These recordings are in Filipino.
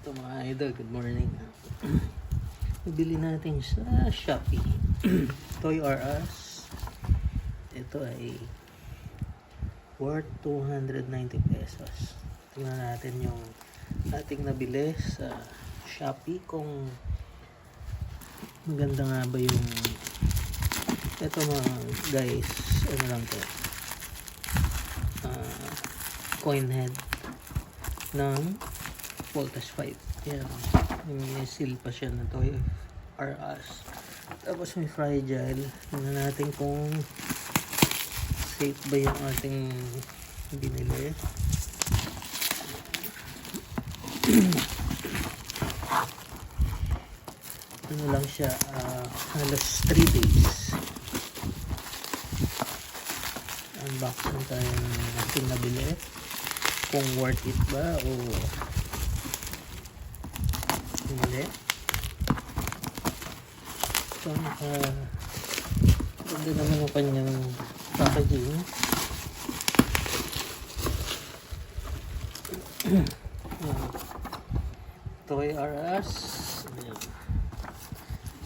Ito mga idol, good morning. Bili natin sa Shopee. Toy R Us. Ito ay worth 290 pesos. Tingnan natin yung ating nabili sa Shopee kung maganda nga ba yung ito mga guys, ano lang to, coin head ng voltage 5. Yan, may seal pa siya na Toy R Us. Tapos may fragile. Tingnan natin kung safe ba yung ating binili. Ano lang siya, halos 3 days. Unboxing tayo ng ating nabili kung worth it ba o hindi. So ganda naman ang kanyang packaging. Toy R Us.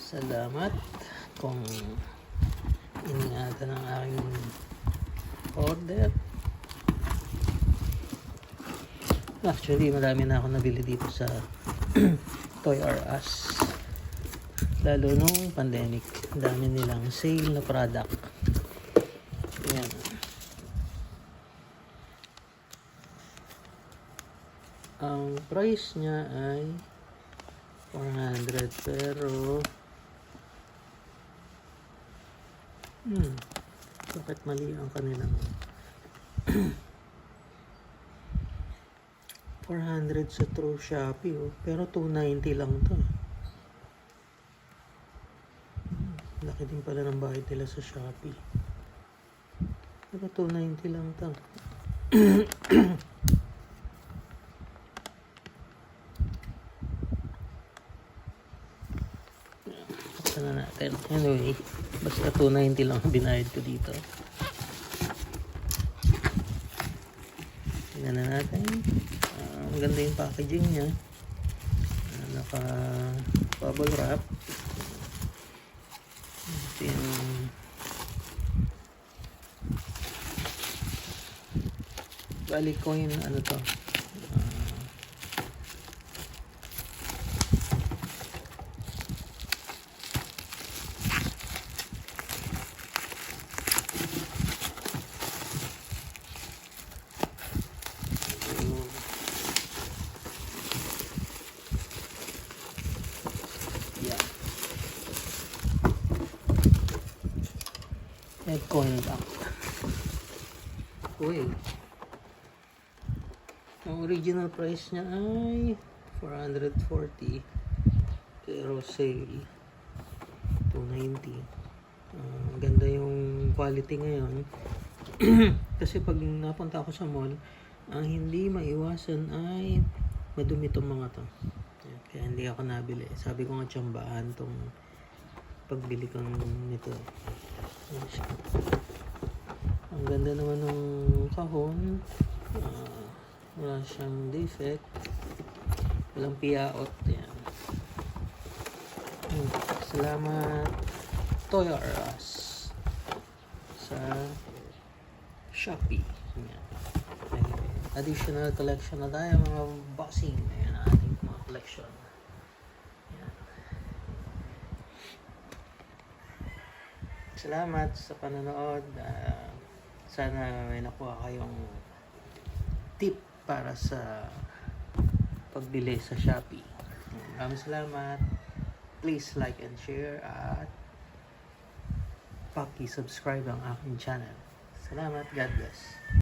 Salamat kung iningatan ang aking order. Actually, marami na ako nabili dito sa Toy R Us. Lalo nung pandemic, dami nilang sale na product. Ayan. Ang price niya ay 400 pero bakit mali ang kanilang 400 sa True Shopee pero 290 lang to. Laki din pala ng bayad nila sa Shopee, pero 290 lang to. Buksan na natin. Anyway, basta 290 lang ang binayad ko dito. Tingnan na natin. Maganda yung packaging niya. Naka bubble wrap. Ito yung bali coin, ano to, head coin back. Uy, ang original price niya ay 440 pero sale 290. Ganda yung quality ngayon. Kasi pag napunta ako sa mall, ang hindi maiwasan ay madumi itong mga to. Kaya hindi ako nabili. Sabi ko nga tiyambaan tong pagbili ko nito. Ang ganda naman ng kahon. Wala siyang defect, walang piyaot. Yan. Salamat Toy R Us sa Shopee. Yan. Additional collection na tayo mga boxing. Ayan ang ating mga collection. Yan. Salamat sa panonood. Sana may nakuha kayong tip para sa pagbili sa Shopee. Maraming salamat. Please like and share at paki-subscribe ang aking channel. Salamat. God bless.